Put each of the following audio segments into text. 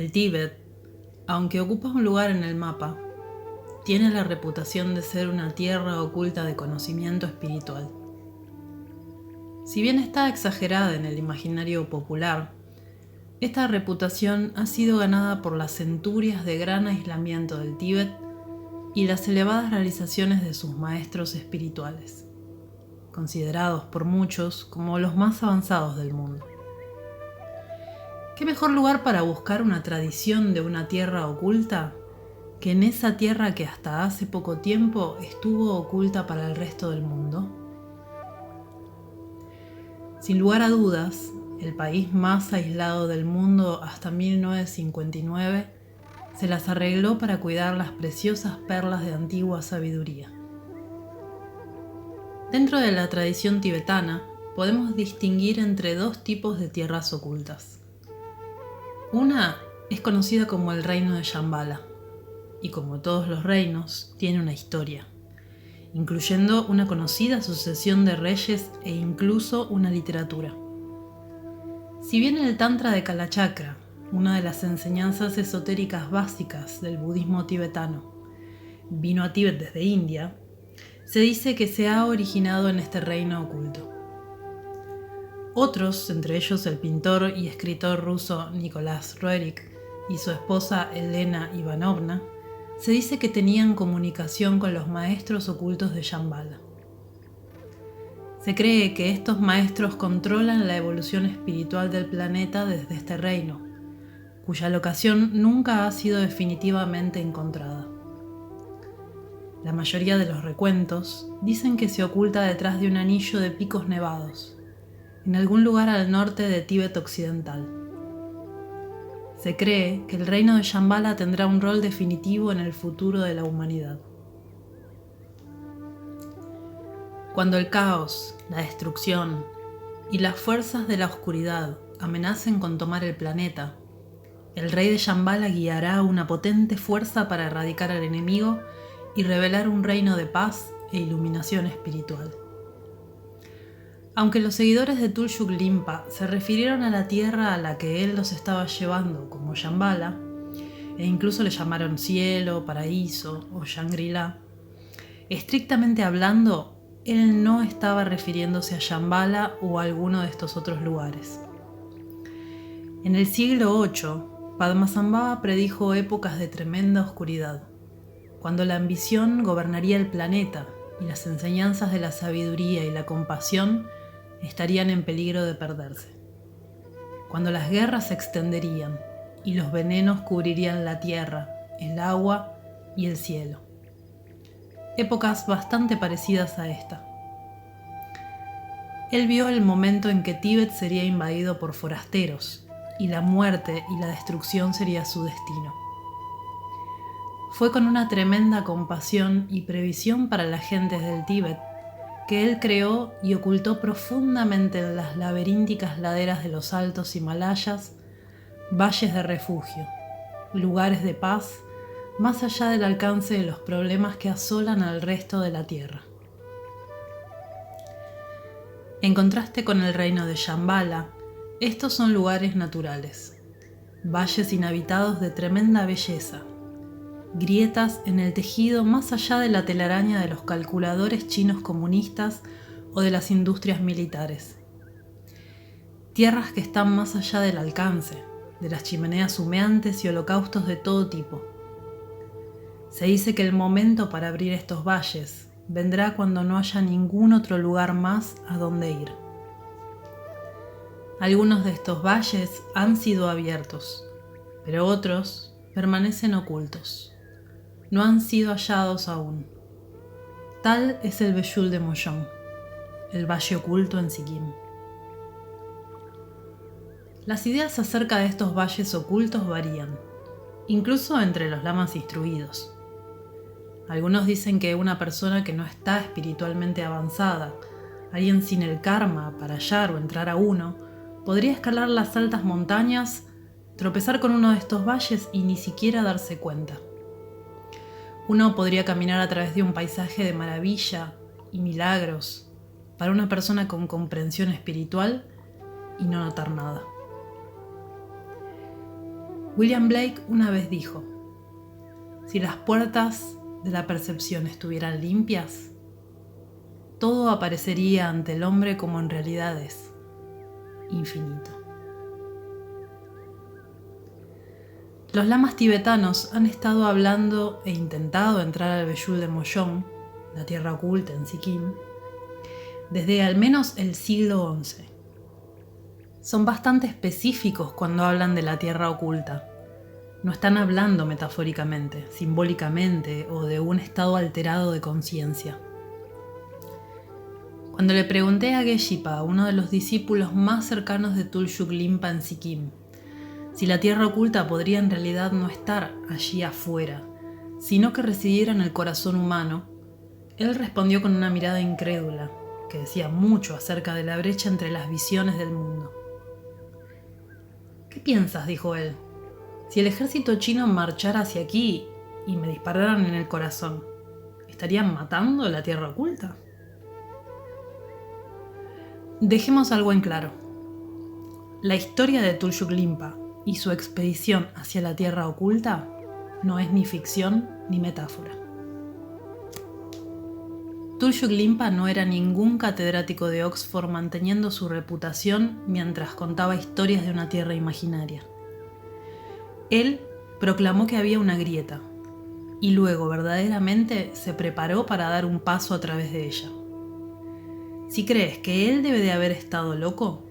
El Tíbet, aunque ocupa un lugar en el mapa, tiene la reputación de ser una tierra oculta de conocimiento espiritual. Si bien está exagerada en el imaginario popular, esta reputación ha sido ganada por las centurias de gran aislamiento del Tíbet y las elevadas realizaciones de sus maestros espirituales, considerados por muchos como los más avanzados del mundo. ¿Qué mejor lugar para buscar una tradición de una tierra oculta que en esa tierra que hasta hace poco tiempo estuvo oculta para el resto del mundo? Sin lugar a dudas, el país más aislado del mundo hasta 1959 se las arregló para cuidar las preciosas perlas de antigua sabiduría. Dentro de la tradición tibetana, podemos distinguir entre dos tipos de tierras ocultas. Una es conocida como el reino de Shambhala, y como todos los reinos, tiene una historia, incluyendo una conocida sucesión de reyes e incluso una literatura. Si bien el Tantra de Kalachakra, una de las enseñanzas esotéricas básicas del budismo tibetano, vino a Tíbet desde India, se dice que se ha originado en este reino oculto. Otros, entre ellos el pintor y escritor ruso Nikolás Roerich y su esposa Elena Ivanovna, se dice que tenían comunicación con los maestros ocultos de Shambhala. Se cree que estos maestros controlan la evolución espiritual del planeta desde este reino, cuya locación nunca ha sido definitivamente encontrada. La mayoría de los recuentos dicen que se oculta detrás de un anillo de picos nevados, en algún lugar al norte de Tíbet occidental. Se cree que el reino de Shambhala tendrá un rol definitivo en el futuro de la humanidad. Cuando el caos, la destrucción y las fuerzas de la oscuridad amenacen con tomar el planeta, el rey de Shambhala guiará una potente fuerza para erradicar al enemigo y revelar un reino de paz e iluminación espiritual. Aunque los seguidores de Tulshuk Limpa se refirieron a la tierra a la que él los estaba llevando como Shambhala, e incluso le llamaron cielo, paraíso o Shangri-La, estrictamente hablando, él no estaba refiriéndose a Shambhala o a alguno de estos otros lugares. En el siglo VIII, Padmasambhava predijo épocas de tremenda oscuridad, cuando la ambición gobernaría el planeta y las enseñanzas de la sabiduría y la compasión estarían en peligro de perderse. Cuando las guerras se extenderían y los venenos cubrirían la tierra, el agua y el cielo. Épocas bastante parecidas a esta. Él vio el momento en que Tíbet sería invadido por forasteros y la muerte y la destrucción sería su destino. Fue con una tremenda compasión y previsión para las gentes del Tíbet que él creó y ocultó profundamente en las laberínticas laderas de los altos Himalayas valles de refugio, lugares de paz más allá del alcance de los problemas que asolan al resto de la tierra. En contraste con el reino de Shambhala, estos son lugares naturales, valles inhabitados de tremenda belleza, grietas en el tejido más allá de la telaraña de los calculadores chinos comunistas o de las industrias militares. Tierras que están más allá del alcance, de las chimeneas humeantes y holocaustos de todo tipo. Se dice que el momento para abrir estos valles vendrá cuando no haya ningún otro lugar más a donde ir. Algunos de estos valles han sido abiertos, pero otros permanecen ocultos. No han sido hallados aún. Tal es el Beyul de Moyón, el valle oculto en Sikkim. Las ideas acerca de estos valles ocultos varían, incluso entre los lamas instruidos. Algunos dicen que una persona que no está espiritualmente avanzada, alguien sin el karma para hallar o entrar a uno, podría escalar las altas montañas, tropezar con uno de estos valles y ni siquiera darse cuenta. Uno podría caminar a través de un paisaje de maravilla y milagros para una persona con comprensión espiritual y no notar nada. William Blake una vez dijo: si las puertas de la percepción estuvieran limpias, todo aparecería ante el hombre como en realidad es, infinito. Los lamas tibetanos han estado hablando e intentado entrar al Beyul de Moyón, la tierra oculta en Sikkim, desde al menos el siglo XI. Son bastante específicos cuando hablan de la tierra oculta. No están hablando metafóricamente, simbólicamente o de un estado alterado de conciencia. Cuando le pregunté a Geshe-pa, uno de los discípulos más cercanos de Tulshuk Limpa en Sikkim, si la tierra oculta podría en realidad no estar allí afuera, sino que residiera en el corazón humano, él respondió con una mirada incrédula, que decía mucho acerca de la brecha entre las visiones del mundo. ¿Qué piensas?, dijo él. Si el ejército chino marchara hacia aquí y me dispararan en el corazón, ¿estarían matando la tierra oculta? Dejemos algo en claro. La historia de Tulshuk Limpa y su expedición hacia la tierra oculta no es ni ficción ni metáfora. Tulshuk Limpa no era ningún catedrático de Oxford manteniendo su reputación mientras contaba historias de una tierra imaginaria. Él proclamó que había una grieta y luego verdaderamente se preparó para dar un paso a través de ella. Si crees que él debe de haber estado loco,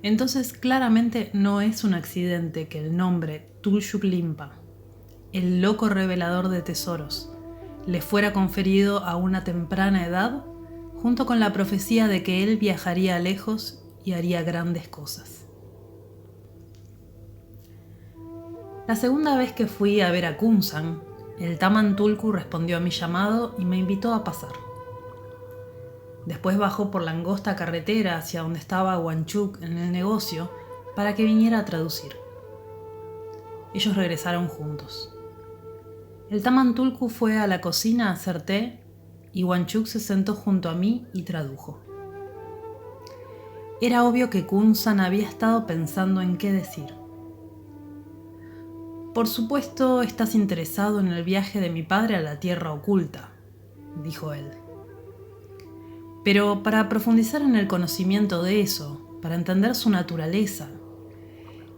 entonces claramente no es un accidente que el nombre Tulshuk Limpa, el loco revelador de tesoros, le fuera conferido a una temprana edad, junto con la profecía de que él viajaría lejos y haría grandes cosas. La segunda vez que fui a ver a Kunsan, el Taman Tulku respondió a mi llamado y me invitó a pasar. Después bajó por la angosta carretera hacia donde estaba Wanchuk en el negocio para que viniera a traducir. Ellos regresaron juntos. El Taman Tulku fue a la cocina a hacer té y Wanchuk se sentó junto a mí y tradujo. Era obvio que Kunsan había estado pensando en qué decir. Por supuesto, estás interesado en el viaje de mi padre a la tierra oculta, dijo él. Pero para profundizar en el conocimiento de eso, para entender su naturaleza,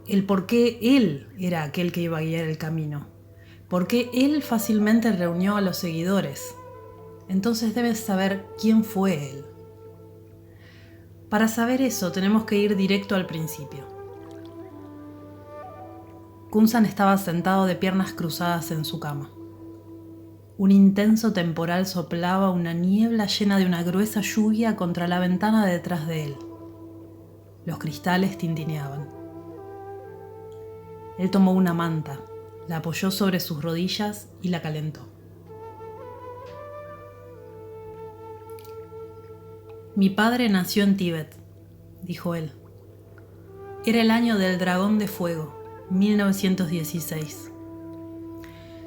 el por qué él era aquel que iba a guiar el camino, por qué él fácilmente reunió a los seguidores, entonces debes saber quién fue él. Para saber eso tenemos que ir directo al principio. Kunsan estaba sentado de piernas cruzadas en su cama. Un intenso temporal soplaba una niebla llena de una gruesa lluvia contra la ventana detrás de él. Los cristales tintineaban. Él tomó una manta, la apoyó sobre sus rodillas y la calentó. Mi padre nació en Tíbet, dijo él. Era el año del dragón de fuego, 1916.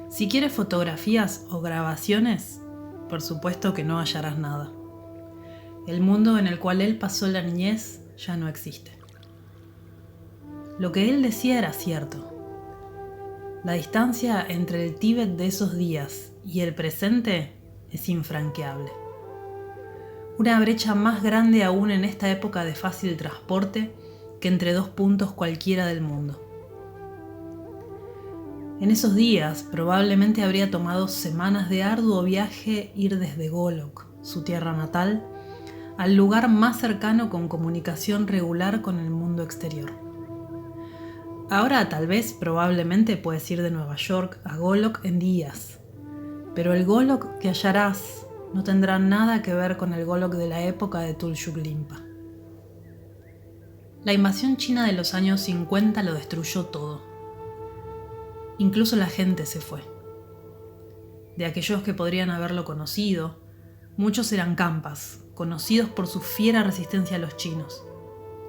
Si quieres fotografías o grabaciones, por supuesto que no hallarás nada. El mundo en el cual él pasó la niñez ya no existe. Lo que él decía era cierto. La distancia entre el Tíbet de esos días y el presente es infranqueable. Una brecha más grande aún en esta época de fácil transporte que entre dos puntos cualquiera del mundo. En esos días probablemente habría tomado semanas de arduo viaje ir desde Golok, su tierra natal, al lugar más cercano con comunicación regular con el mundo exterior. Ahora tal vez probablemente puedes ir de Nueva York a Golok en días, pero el Golok que hallarás no tendrá nada que ver con el Golok de la época de Tulshuk Limpa. La invasión china de los años 50 lo destruyó todo. Incluso la gente se fue. De aquellos que podrían haberlo conocido, muchos eran campas, conocidos por su fiera resistencia a los chinos,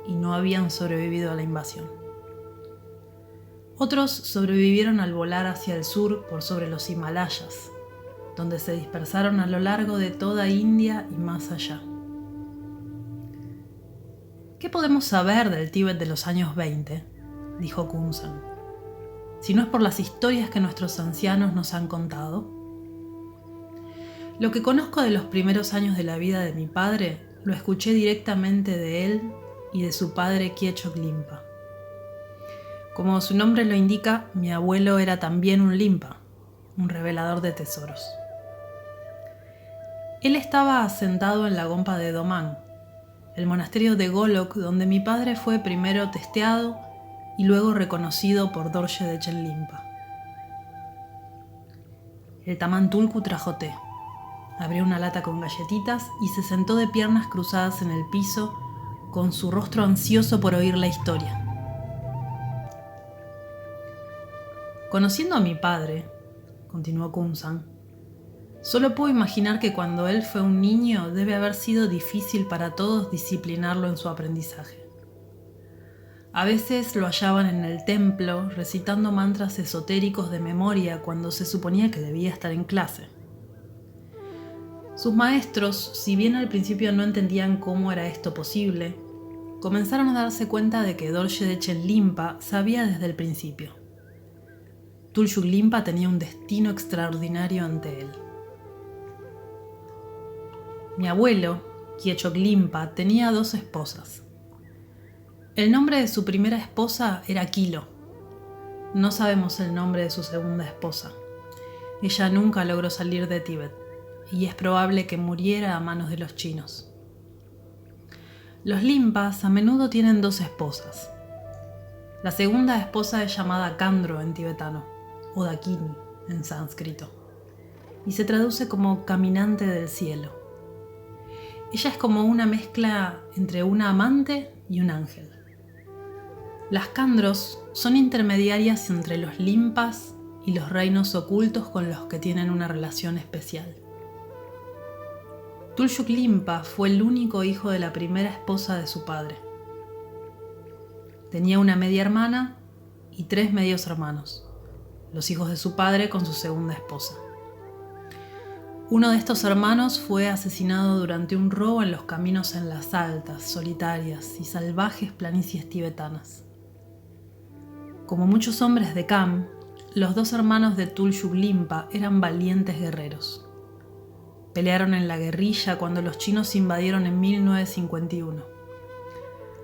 y no habían sobrevivido a la invasión. Otros sobrevivieron al volar hacia el sur por sobre los Himalayas, donde se dispersaron a lo largo de toda India y más allá. ¿Qué podemos saber del Tíbet de los años 20? Dijo Kunsan. si no es por las historias que nuestros ancianos nos han contado? Lo que conozco de los primeros años de la vida de mi padre, lo escuché directamente de él y de su padre Kiechok Limpa. Como su nombre lo indica, mi abuelo era también un Limpa, un revelador de tesoros. Él estaba asentado en la Gompa de Domán, el monasterio de Golok, donde mi padre fue primero testeado y luego reconocido por Dorje de Limpa. El tamán Tulku trajo té, abrió una lata con galletitas y se sentó de piernas cruzadas en el piso, con su rostro ansioso por oír la historia. Conociendo a mi padre, continuó Kumsan, solo puedo imaginar que cuando él fue un niño debe haber sido difícil para todos disciplinarlo en su aprendizaje. A veces lo hallaban en el templo recitando mantras esotéricos de memoria cuando se suponía que debía estar en clase. Sus maestros, si bien al principio no entendían cómo era esto posible, comenzaron a darse cuenta de que Dorje de Limpa sabía desde el principio. Tulshuk Limpa tenía un destino extraordinario ante él. Mi abuelo, Kiechok Limpa, tenía 2 esposas. El nombre de su primera esposa era Kilo. No sabemos el nombre de su segunda esposa. Ella nunca logró salir de Tíbet y es probable que muriera a manos de los chinos. Los Limpas a menudo tienen 2 esposas. La segunda esposa es llamada Kandro en tibetano, o Dakini en sánscrito, y se traduce como caminante del cielo. Ella es como una mezcla entre una amante y un ángel. Las Kandros son intermediarias entre los Limpas y los reinos ocultos con los que tienen una relación especial. Tulshuk Limpa fue el único hijo de la primera esposa de su padre. Tenía una media hermana y 3 medios hermanos, los hijos de su padre con su segunda esposa. Uno de estos hermanos fue asesinado durante un robo en los caminos en las altas, solitarias y salvajes planicies tibetanas. Como muchos hombres de Kham, los 2 hermanos de Tulshuk Limpa eran valientes guerreros. Pelearon en la guerrilla cuando los chinos invadieron en 1951.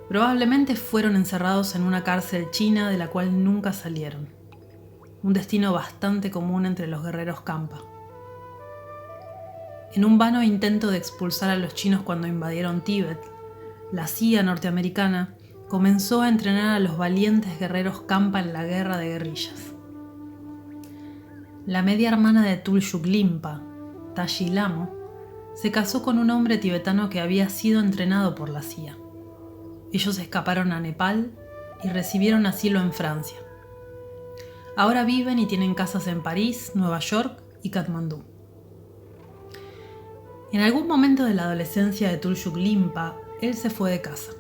Probablemente fueron encerrados en una cárcel china de la cual nunca salieron. Un destino bastante común entre los guerreros Khampa. En un vano intento de expulsar a los chinos cuando invadieron Tíbet, la CIA norteamericana comenzó a entrenar a los valientes guerreros Khampa en la guerra de guerrillas. La media hermana de Tulshuk Limpa, Tashi Lamo, se casó con un hombre tibetano que había sido entrenado por la CIA. Ellos escaparon a Nepal y recibieron asilo en Francia. Ahora viven y tienen casas en París, Nueva York y Katmandú. En algún momento de la adolescencia de Tulshuk Limpa, él se fue de casa.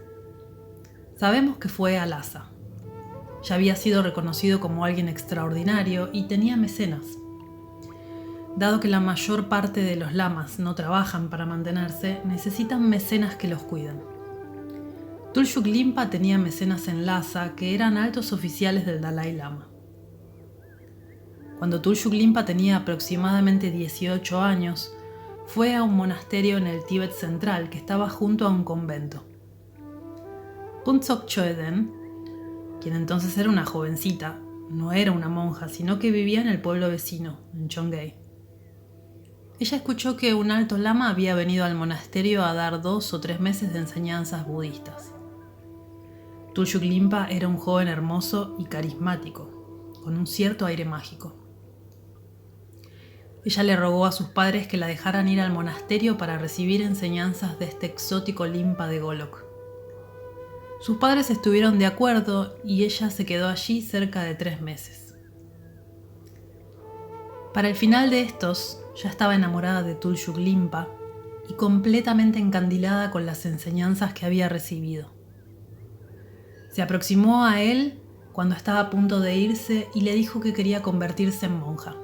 Sabemos que fue a Lhasa. Ya había sido reconocido como alguien extraordinario y tenía mecenas. Dado que la mayor parte de los lamas no trabajan para mantenerse, necesitan mecenas que los cuiden. Tulshuk Limpa tenía mecenas en Lhasa que eran altos oficiales del Dalai Lama. Cuando Tulshuk Limpa tenía aproximadamente 18 años, fue a un monasterio en el Tíbet central que estaba junto a un convento. Phuntsok Choeden, quien entonces era una jovencita, no era una monja, sino que vivía en el pueblo vecino, en Chonggay. Ella escuchó que un alto lama había venido al monasterio a dar 2 o 3 meses de enseñanzas budistas. Tulshuk Limpa era un joven hermoso y carismático, con un cierto aire mágico. Ella le rogó a sus padres que la dejaran ir al monasterio para recibir enseñanzas de este exótico Limpa de Golok. Sus padres estuvieron de acuerdo y ella se quedó allí cerca de 3 meses. Para el final de estos, ya estaba enamorada de Tulshuk Limpa y completamente encandilada con las enseñanzas que había recibido. Se aproximó a él cuando estaba a punto de irse y le dijo que quería convertirse en monja.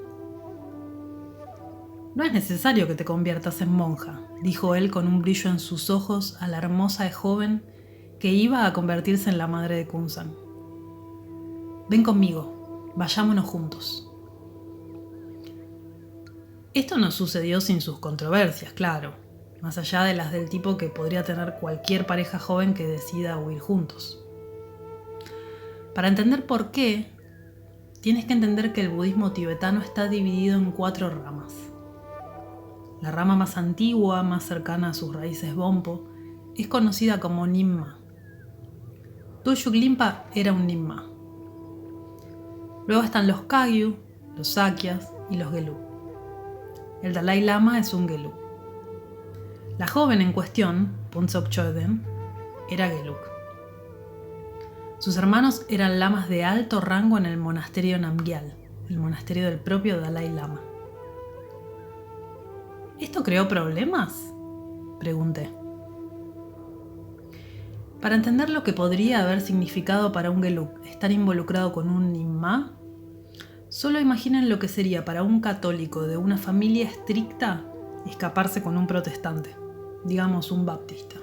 «No es necesario que te conviertas en monja», dijo él con un brillo en sus ojos a la hermosa joven que iba a convertirse en la madre de Kumsan. «Ven conmigo, Vayámonos juntos. Esto no sucedió sin sus controversias, claro, más allá de las del tipo que podría tener cualquier pareja joven que decida huir juntos. Para entender por qué, tienes que entender que el budismo tibetano está dividido en 4 ramas. La rama más antigua, más cercana a sus raíces Bonpo, es conocida como Nyingma. Tolgyuk Limpa era un Nyingma. Luego están los Kagyu, los Sakyas y los Gelug. El Dalai Lama es un Gelug. La joven en cuestión, Phuntsok Chöden, era Gelug. Sus hermanos eran lamas de alto rango en el monasterio Namgyal, el monasterio del propio Dalai Lama. ¿Esto creó problemas?, pregunté. Para entender lo que podría haber significado para un Gelug estar involucrado con un Nyingma, solo imaginen lo que sería para un católico de una familia estricta escaparse con un protestante, digamos un baptista.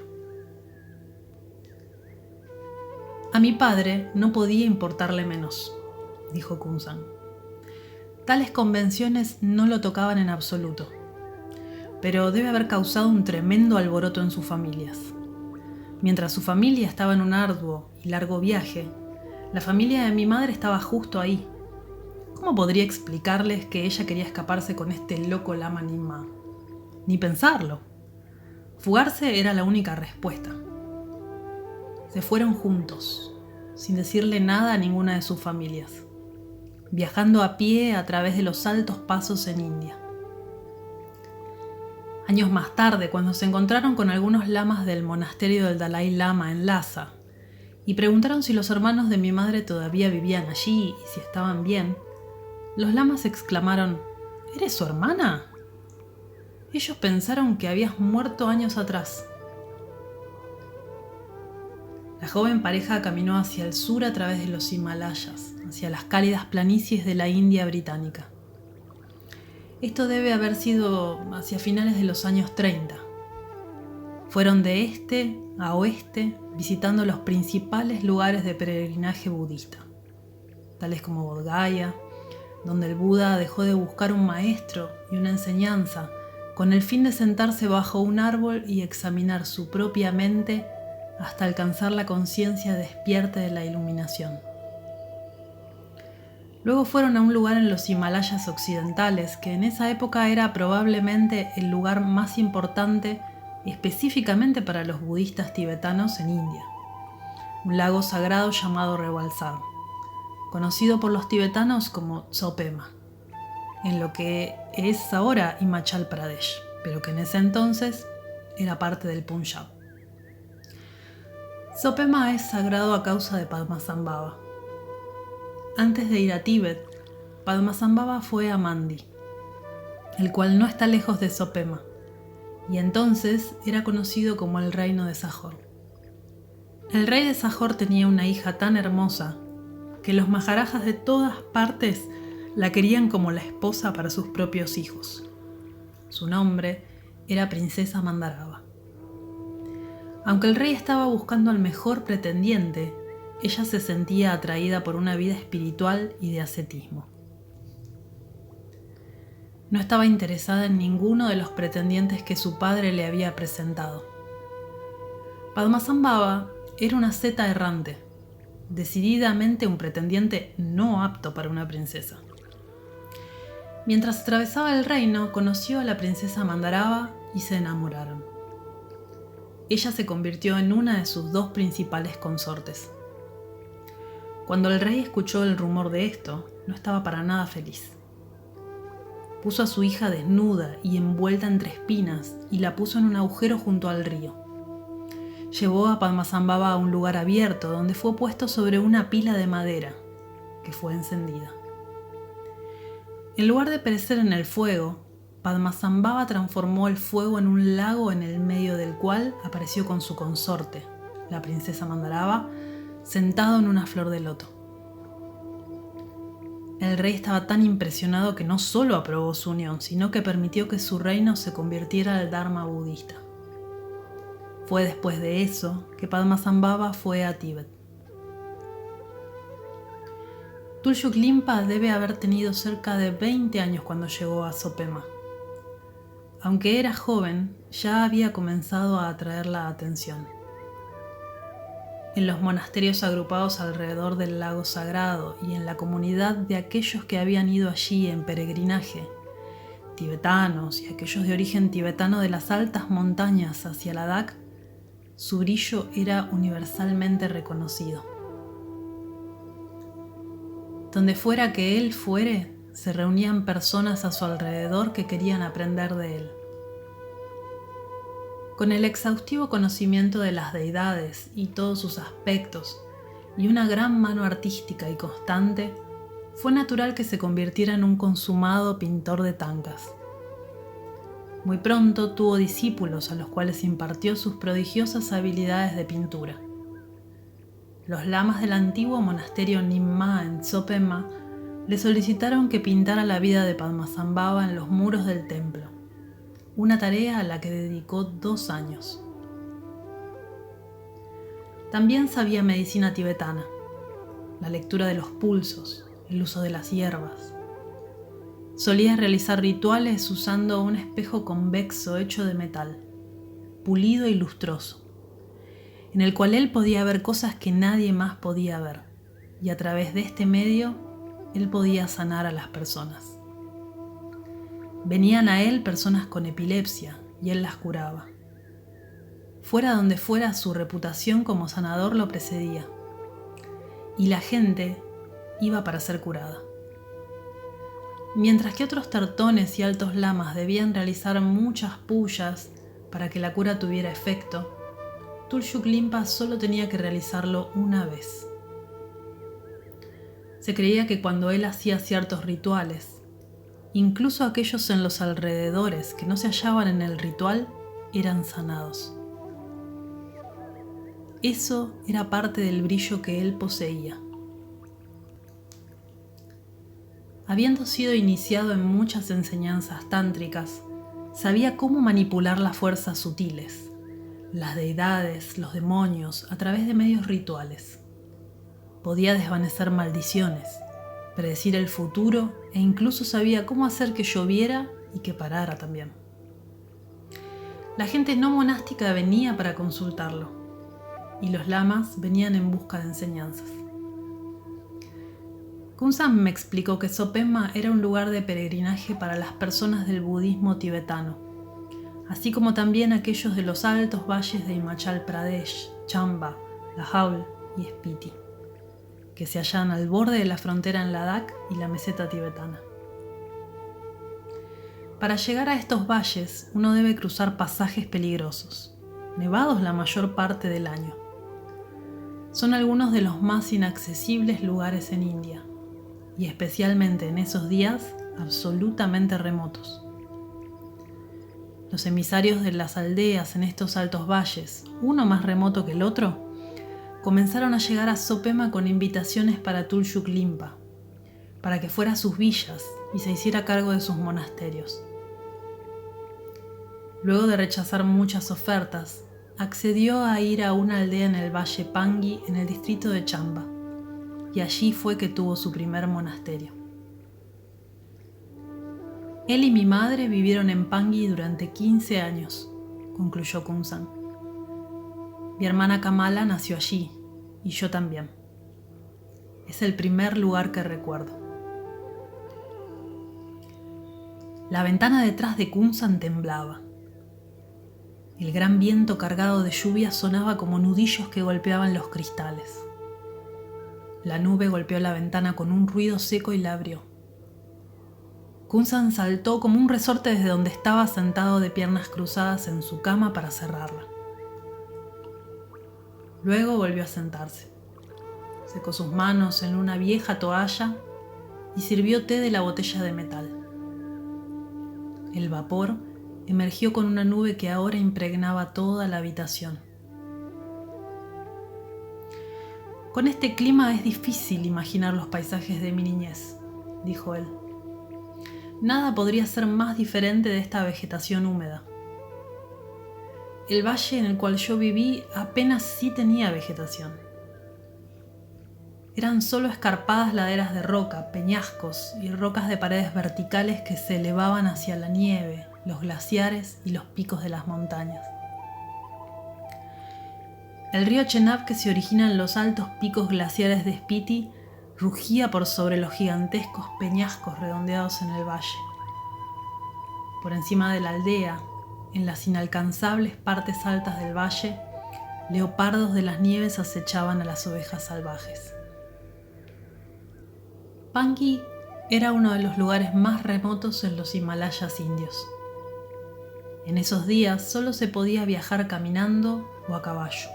A mi padre no podía importarle menos, dijo Kunsan. Tales convenciones no lo tocaban en absoluto, pero debe haber causado un tremendo alboroto en sus familias. Mientras su familia estaba en un arduo y largo viaje, la familia de mi madre estaba justo ahí. ¿Cómo podría explicarles que ella quería escaparse con este loco lama Nyingma? Ni pensarlo. Fugarse era la única respuesta. Se fueron juntos, sin decirle nada a ninguna de sus familias, viajando a pie a través de los altos pasos en India. Años más tarde, cuando se encontraron con algunos lamas del monasterio del Dalai Lama en Lhasa y preguntaron si los hermanos de mi madre todavía vivían allí y si estaban bien, los lamas exclamaron: ¿Eres su hermana? Ellos pensaron que habías muerto años atrás. La joven pareja caminó hacia el sur a través de los Himalayas, hacia las cálidas planicies de la India británica. Esto debe haber sido hacia finales de los años 30. Fueron de este a oeste visitando los principales lugares de peregrinaje budista, tales como Bodh Gaya, donde el Buda dejó de buscar un maestro y una enseñanza con el fin de sentarse bajo un árbol y examinar su propia mente hasta alcanzar la conciencia despierta de la iluminación. Luego fueron a un lugar en los Himalayas occidentales, que en esa época era probablemente el lugar más importante específicamente para los budistas tibetanos en India, un lago sagrado llamado Rebalsar, conocido por los tibetanos como Tsopema, en lo que es ahora Himachal Pradesh, pero que en ese entonces era parte del Punjab. Tsopema es sagrado a causa de Padmasambhava. Antes de ir a Tíbet, Padmasambhava fue a Mandi, el cual no está lejos de Tsopema, y entonces era conocido como el reino de Sajor. El rey de Sajor tenía una hija tan hermosa que los maharajas de todas partes la querían como la esposa para sus propios hijos. Su nombre era Princesa Mandarava. Aunque el rey estaba buscando al mejor pretendiente, ella se sentía atraída por una vida espiritual y de ascetismo. No estaba interesada en ninguno de los pretendientes que su padre le había presentado. Padmasambhava era una asceta errante, decididamente un pretendiente no apto para una princesa. Mientras atravesaba el reino, conoció a la princesa Mandarava y se enamoraron. Ella se convirtió en una de sus 2 principales consortes. Cuando el rey escuchó el rumor de esto, no estaba para nada feliz. Puso a su hija desnuda y envuelta entre espinas y la puso en un agujero junto al río. Llevó a Padmasambhava a un lugar abierto donde fue puesto sobre una pila de madera, que fue encendida. En lugar de perecer en el fuego, Padmasambhava transformó el fuego en un lago en el medio del cual apareció con su consorte, la princesa Mandarava, sentado en una flor de loto. El rey estaba tan impresionado que no solo aprobó su unión, sino que permitió que su reino se convirtiera al Dharma budista. Fue después de eso que Padmasambhava fue a Tíbet. Tuljuk Limpa debe haber tenido cerca de 20 años cuando llegó a Sopema. Aunque era joven, ya había comenzado a atraer la atención. En los monasterios agrupados alrededor del lago sagrado y en la comunidad de aquellos que habían ido allí en peregrinaje, tibetanos y aquellos de origen tibetano de las altas montañas hacia Ladakh, su brillo era universalmente reconocido. Donde fuera que él fuere, se reunían personas a su alrededor que querían aprender de él. Con el exhaustivo conocimiento de las deidades y todos sus aspectos, y una gran mano artística y constante, fue natural que se convirtiera en un consumado pintor de tankas. Muy pronto tuvo discípulos a los cuales impartió sus prodigiosas habilidades de pintura. Los lamas del antiguo monasterio Nimma en Sopema le solicitaron que pintara la vida de Padmasambhava en los muros del templo, una tarea a la que dedicó 2 años. También sabía medicina tibetana, la lectura de los pulsos, el uso de las hierbas. Solía realizar rituales usando un espejo convexo hecho de metal, pulido y lustroso, en el cual él podía ver cosas que nadie más podía ver, y a través de este medio él podía sanar a las personas. Venían a él personas con epilepsia y él las curaba. Fuera donde fuera, su reputación como sanador lo precedía, y la gente iba para ser curada. Mientras que otros tertones y altos lamas debían realizar muchas puyas para que la cura tuviera efecto, Tuljuk Limpa solo tenía que realizarlo una vez. Se creía que cuando él hacía ciertos rituales, incluso aquellos en los alrededores que no se hallaban en el ritual eran sanados. Eso era parte del brillo que él poseía. Habiendo sido iniciado en muchas enseñanzas tántricas, sabía cómo manipular las fuerzas sutiles, las deidades, los demonios, a través de medios rituales. Podía desvanecer maldiciones, predecir el futuro e incluso sabía cómo hacer que lloviera y que parara también. La gente no monástica venía para consultarlo y los lamas venían en busca de enseñanzas. Kunsan me explicó que Sopema era un lugar de peregrinaje para las personas del budismo tibetano, así como también aquellos de los altos valles de Himachal Pradesh, Chamba, Lahaul y Spiti, que se hallan al borde de la frontera en Ladakh y la meseta tibetana. Para llegar a estos valles, uno debe cruzar pasajes peligrosos, nevados la mayor parte del año. Son algunos de los más inaccesibles lugares en India, y especialmente en esos días absolutamente remotos. Los emisarios de las aldeas en estos altos valles, uno más remoto que el otro, comenzaron a llegar a Sopema con invitaciones para Tuljuk Limpa, para que fuera a sus villas y se hiciera cargo de sus monasterios. Luego de rechazar muchas ofertas, accedió a ir a una aldea en el valle Pangi en el distrito de Chamba, y allí fue que tuvo su primer monasterio. Él y mi madre vivieron en Pangi durante 15 años, concluyó Kunsan. Mi hermana Kamala nació allí, y yo también. Es el primer lugar que recuerdo. La ventana detrás de Kunsan temblaba. El gran viento cargado de lluvia sonaba como nudillos que golpeaban los cristales. La nube golpeó la ventana con un ruido seco y la abrió. Kunsan saltó como un resorte desde donde estaba sentado de piernas cruzadas en su cama para cerrarla. Luego volvió a sentarse. Secó sus manos en una vieja toalla y sirvió té de la botella de metal. El vapor emergió con una nube que ahora impregnaba toda la habitación. Con este clima es difícil imaginar los paisajes de mi niñez, dijo él. Nada podría ser más diferente de esta vegetación húmeda. El valle en el cual yo viví apenas sí tenía vegetación. Eran solo escarpadas laderas de roca, peñascos y rocas de paredes verticales que se elevaban hacia la nieve, los glaciares y los picos de las montañas. El río Chenab, que se origina en los altos picos glaciares de Spiti, rugía por sobre los gigantescos peñascos redondeados en el valle. Por encima de la aldea, en las inalcanzables partes altas del valle, leopardos de las nieves acechaban a las ovejas salvajes. Pangui era uno de los lugares más remotos en los Himalayas indios. En esos días solo se podía viajar caminando o a caballo.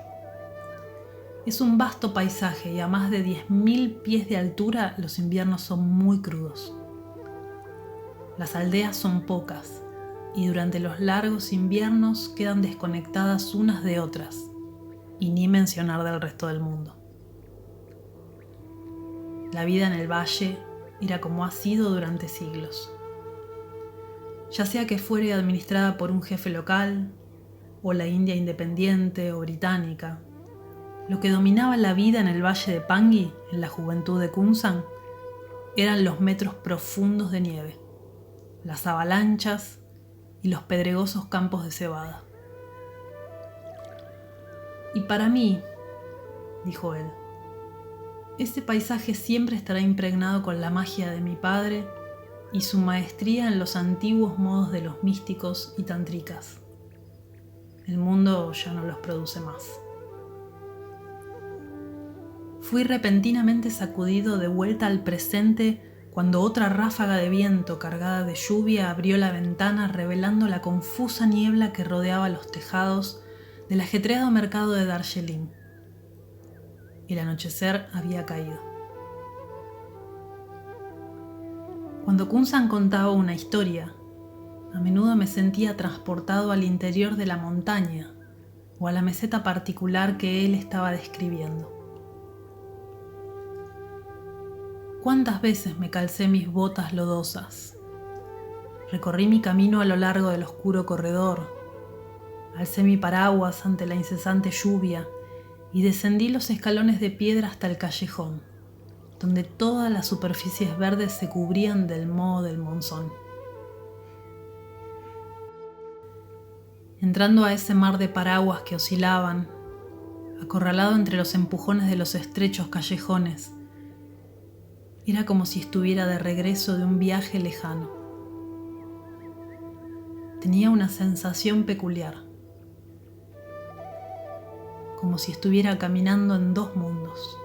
Es un vasto paisaje y a más de 10.000 pies de altura los inviernos son muy crudos. Las aldeas son pocas y durante los largos inviernos quedan desconectadas unas de otras, y ni mencionar del resto del mundo. La vida en el valle era como ha sido durante siglos. Ya sea que fuere administrada por un jefe local, o la India independiente o británica, lo que dominaba la vida en el valle de Pangui, en la juventud de Kunsan, eran los metros profundos de nieve, las avalanchas y los pedregosos campos de cebada. Y para mí, dijo él, ese paisaje siempre estará impregnado con la magia de mi padre y su maestría en los antiguos modos de los místicos y tantricas. El mundo ya no los produce más. Fui repentinamente sacudido de vuelta al presente cuando otra ráfaga de viento cargada de lluvia abrió la ventana revelando la confusa niebla que rodeaba los tejados del ajetreado mercado de Darjeeling. El anochecer había caído. Cuando Kunsan contaba una historia, a menudo me sentía transportado al interior de la montaña o a la meseta particular que él estaba describiendo. ¿Cuántas veces me calcé mis botas lodosas? Recorrí mi camino a lo largo del oscuro corredor, alcé mi paraguas ante la incesante lluvia y descendí los escalones de piedra hasta el callejón, donde todas las superficies verdes se cubrían del moho del monzón. Entrando a ese mar de paraguas que oscilaban, acorralado entre los empujones de los estrechos callejones, era como si estuviera de regreso de un viaje lejano. Tenía una sensación peculiar, como si estuviera caminando en dos mundos.